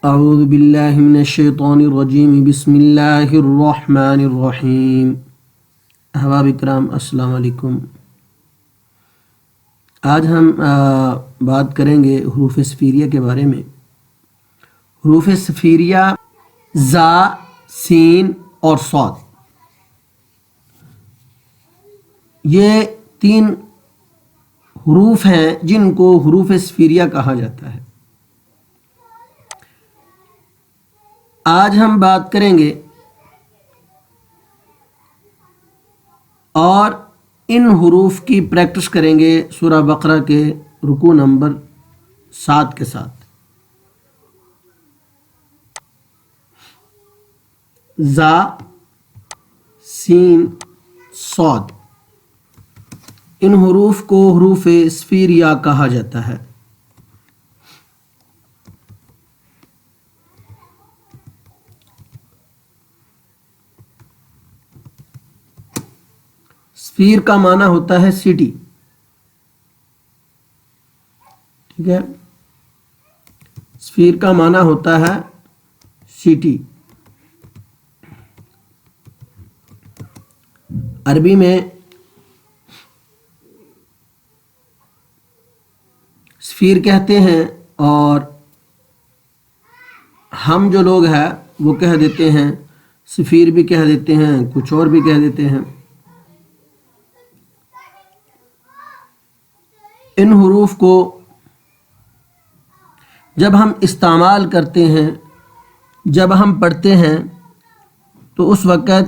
اعوذ باللہ من الشیطان الرجیم بسم اللہ الرحمن الرحیم۔ احباب اکرام السلام علیکم۔ آج ہم بات کریں گے حروف صفیریہ کے بارے میں۔ حروف صفیریہ زا، سین اور صاد، یہ تین حروف ہیں جن کو حروف صفیریہ کہا جاتا ہے۔ آج ہم بات کریں گے اور ان حروف کی پریکٹس کریں گے سورہ بقرہ کے رکوع نمبر 7 کے ساتھ۔ زا، سین، صاد، ان حروف کو حروف صفیریہ کہا جاتا ہے۔ صفیر کا معنی ہوتا ہے سٹی، ٹھیک ہے، صفیر کا معنی ہوتا ہے سٹی۔ عربی میں صفیر کہتے ہیں اور ہم جو لوگ ہیں وہ کہہ دیتے ہیں صفیر بھی کہہ دیتے ہیں، کچھ اور بھی کہہ دیتے ہیں۔ ان حروف کو جب ہم استعمال کرتے ہیں، جب ہم پڑھتے ہیں تو اس وقت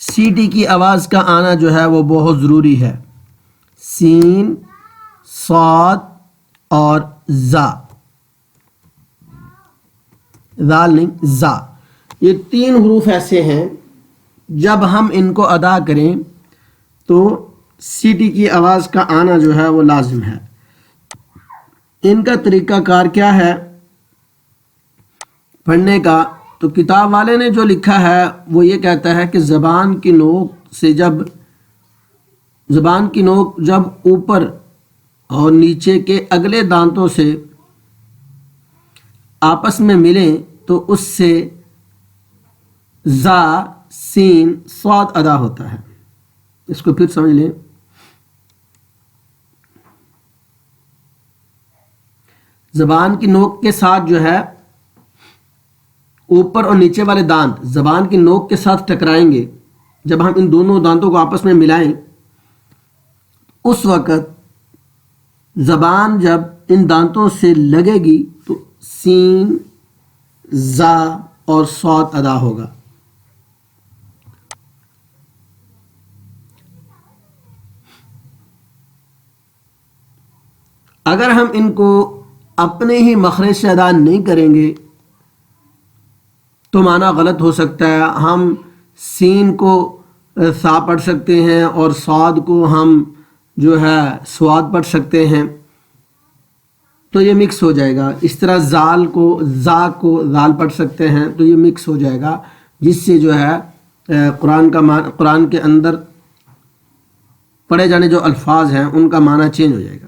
سیٹی کی آواز کا آنا جو ہے وہ بہت ضروری ہے۔ سین، صاد اور زا، ذال نہیں زا، یہ تین حروف ایسے ہیں جب ہم ان کو ادا کریں تو سیٹی کی آواز کا آنا جو ہے وہ لازم ہے۔ ان کا طریقہ کار کیا ہے پڑھنے کا؟ تو کتاب والے نے جو لکھا ہے وہ یہ کہتا ہے کہ زبان کی نوک جب اوپر اور نیچے کے اگلے دانتوں سے آپس میں ملیں تو اس سے زا، سین، صاد ادا ہوتا ہے۔ اس کو پھر سمجھ لیں۔ زبان کی نوک کے ساتھ جو ہے اوپر اور نیچے والے دانت زبان کی نوک کے ساتھ ٹکرائیں گے۔ جب ہم ان دونوں دانتوں کو آپس میں ملائیں اس وقت زبان جب ان دانتوں سے لگے گی تو سین، زا اور صاد ادا ہوگا۔ اگر ہم ان کو اپنے ہی مخرج سے ادا نہیں کریں گے تو معنی غلط ہو سکتا ہے۔ ہم سین کو سا پڑھ سکتے ہیں اور صاد کو ہم جو ہے سواد پڑھ سکتے ہیں، تو یہ مکس ہو جائے گا۔ اس طرح زال کو زا کو زال پڑھ سکتے ہیں تو یہ مکس ہو جائے گا، جس سے جو ہے قرآن کے اندر پڑھے جانے جو الفاظ ہیں ان کا معنی چینج ہو جائے گا۔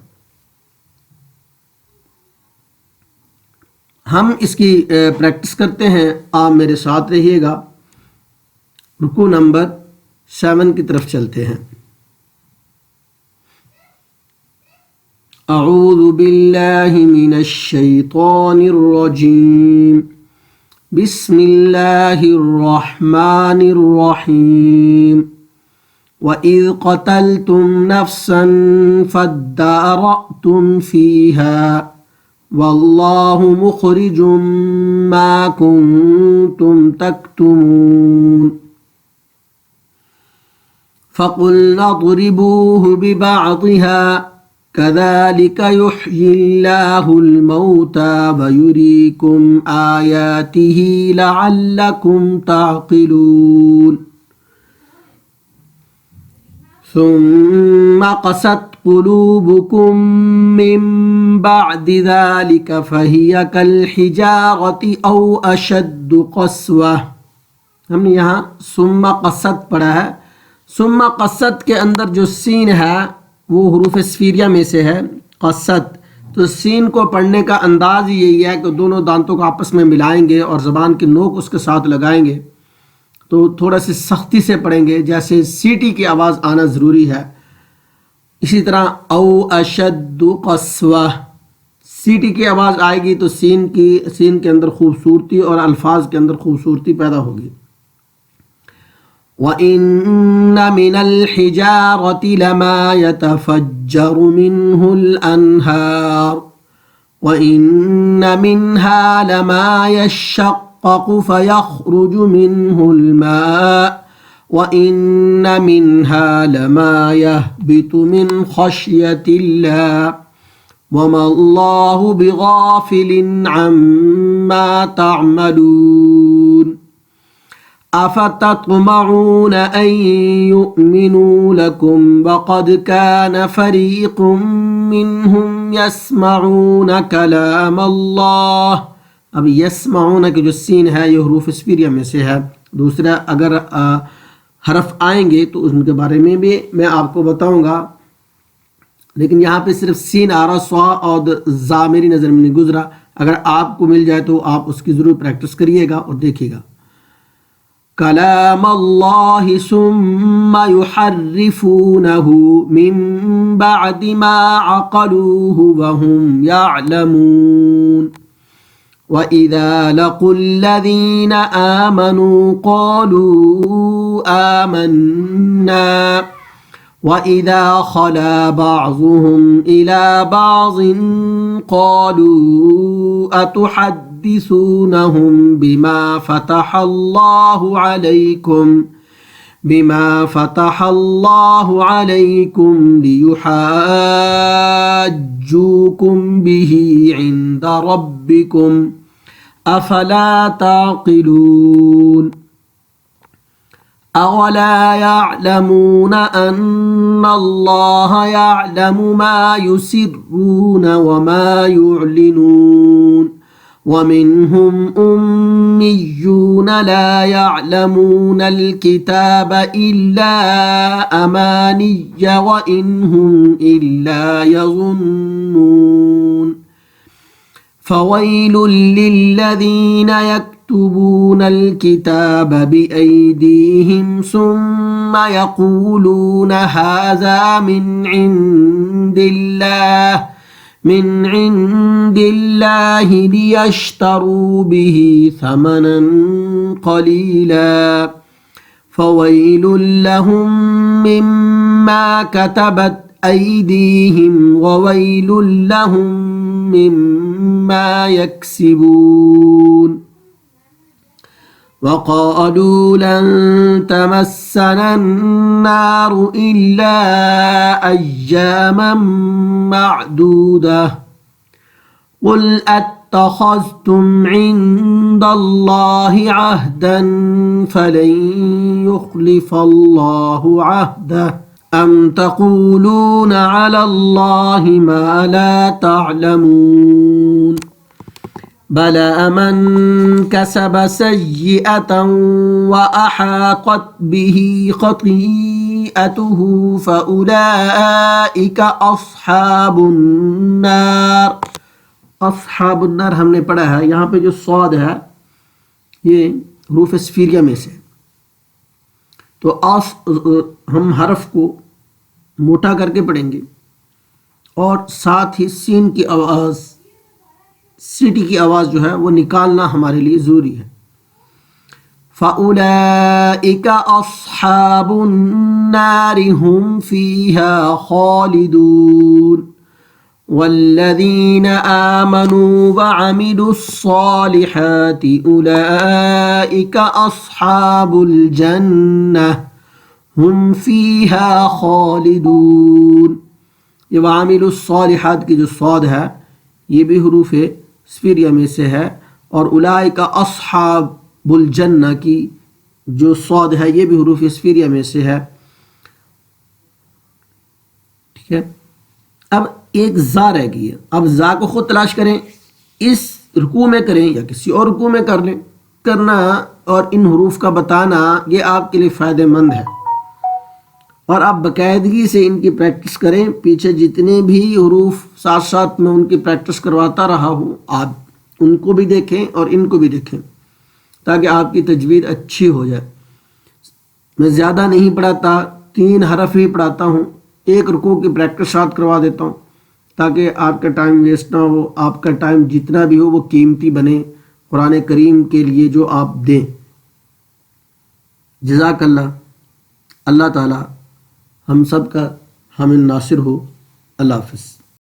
ہم اس کی پریکٹس کرتے ہیں، آپ میرے ساتھ رہیے گا۔ رکوع نمبر 7 کی طرف چلتے ہیں۔ اعوذ باللہ من الشیطان الرجیم، بسم اللہ الرحمن الرحیم۔ وَإِذْ قَتَلْتُمْ نَفْسًا فَادَّارَأْتُمْ فِيهَا وَاللَّهُ مُخْرِجٌ مَا كُنْتُمْ تَكْتُمُونَ فَقُلْنَا اضْرِبُوهُ بِبَعْضِهَا كَذَلِكَ يُحْيِي اللَّهُ الْمَوْتَى وَيُرِيكُمْ آيَاتِهِ لَعَلَّكُمْ تَعْقِلُونَ ثم قست قلوبكم من بعد ذلك فهي كالحجارة أو أشد قسوة۔ ہم نے یہاں ثم قست پڑھا ہے۔ ثم قست کے اندر جو سین ہے وہ حروف صفیریہ میں سے ہے۔ قست تو سین کو پڑھنے کا انداز یہی ہے کہ دونوں دانتوں کو آپس میں ملائیں گے اور زبان کی نوک اس کے ساتھ لگائیں گے، تو تھوڑا سی سختی سے پڑھیں گے، جیسے سیٹی کی آواز آنا ضروری ہے. اسی طرح او اشد قسوہ، سیٹی کی آواز آئے گی تو سین کے اندر خوبصورتی اور الفاظ کے اندر خوبصورتی پیدا ہوگی. وَإِنَّ مِنَ الْحِجَارَةِ لَمَا يَتَفَجَّرُ مِنْهُ الْأَنْهَارُ وَإِنَّ مِنْهَا لَمَا يَشَّقَّقُ فَيَخْرُجُ مِنْهُ الْمَاءُ وَإِنَّ مِنْهَا لَمَا يَهْبِطُ مِنْ خَشْيَةِ اللَّهِ وَمَا اللَّهُ بِغَافِلٍ عَمَّا تَعْمَلُونَ أَفَتَطْمَعُونَ أَن يُؤْمِنُوا لَكُمْ وَقَدْ كَانَ فَرِيقٌ مِّنْهُمْ يَسْمَعُونَ كَلَامَ اللَّهِ. اب یسمعون کی جو سین ہے یہ حروف اسپیریہ میں سے ہے. دوسرا اگر حرف آئیں گے تو ان کے بارے میں بھی میں آپ کو بتاؤں گا، لیکن یہاں پہ صرف سین آ رہا، سوا اور زا میری نظر میں نہیں گزرا. اگر آپ کو مل جائے تو آپ اس کی ضرور پریکٹس کریے گا اور دیکھیے گا. کلام اللہ ثم یحرفونہ من بعد ما عقلوہ وهم یعلمون. وَإِذَا لَقُوا الَّذِينَ آمَنُوا قَالُوا آمَنَّا وَإِذَا خَلَا بَعْضُهُمْ إِلَى بَعْضٍ قَالُوا أَتُحَدِّثُونَهُمْ بما فتح الله عليكم ليحاجوكم به عند ربكم أفلا تعقلون. أولا يعلمون أن الله يعلم ما يسرون وما يعلنون. ومنهم أميون لا يعلمون الكتاب إلا أماني وإن هم إلا يظنون. فويل للذين يكتبون الكتاب بأيديهم ثم يقولون هذا من عند الله ليشتروا به ثمنا قليلا فويل لهم مما كتبت أيديهم وويل لهم مما يكسبون. وقالوا لن تمسنا النار إلا أياما معدودة قل اتخذتم عند الله عهدا فلن يخلف الله عهده أم تقولون على الله ما لا تعلمون. بلى من كسب سيئة وأحاطت به خطيئته فأولئك أصحاب النار. اصحاب النار ہم نے پڑھا ہے، یہاں پہ جو صاد ہے یہ حروف اسفیریہ میں سے، تو ہم حرف کو موٹا کر کے پڑھیں گے اور ساتھ ہی سین کی آواز، سیٹی کی آواز جو ہے وہ نکالنا ہمارے لیے ضروری ہے. فَأُولَئِكَ أَصْحَابُ النَّارِ هُمْ فِيهَا خَالِدُونَ. وَالَّذِينَ آمَنُوا وَعَمِلُوا الصَّالِحَاتِ أُولَئِكَ أَصْحَابُ الْجَنَّةِ هُمْ فِيهَا خَالِدُونَ. یہ وَعَمِلُوا الصَّالِحَاتِ کی جو صاد ہے یہ بھی حروف اسفیریہ میں سے ہے، اور اولئک اصحاب الجنہ کی جو صاد ہے یہ بھی حروف اسفیریہ میں سے ہے. ٹھیک ہے، اب ایک زا رہ گئی ہے. اب زا کو خود تلاش کریں، اس رکوع میں کریں یا کسی اور رکوع میں کر لیں. کرنا اور ان حروف کا بتانا یہ آپ کے لیے فائدہ مند ہے. اور آپ باقاعدگی سے ان کی پریکٹس کریں. پیچھے جتنے بھی حروف ساتھ ساتھ میں ان کی پریکٹس کرواتا رہا ہوں، آپ ان کو بھی دیکھیں اور ان کو بھی دیکھیں تاکہ آپ کی تجوید اچھی ہو جائے. میں زیادہ نہیں پڑھاتا، 3 حرف ہی پڑھاتا ہوں، 1 رکوع کی پریکٹس ساتھ کروا دیتا ہوں تاکہ آپ کا ٹائم ویسٹ نہ ہو. آپ کا ٹائم جتنا بھی ہو وہ قیمتی بنے قرآن کریم کے لیے جو آپ دیں. جزاک اللہ. اللہ تعالی ہم سب کا حامل ناصر ہو. اللہ حافظ.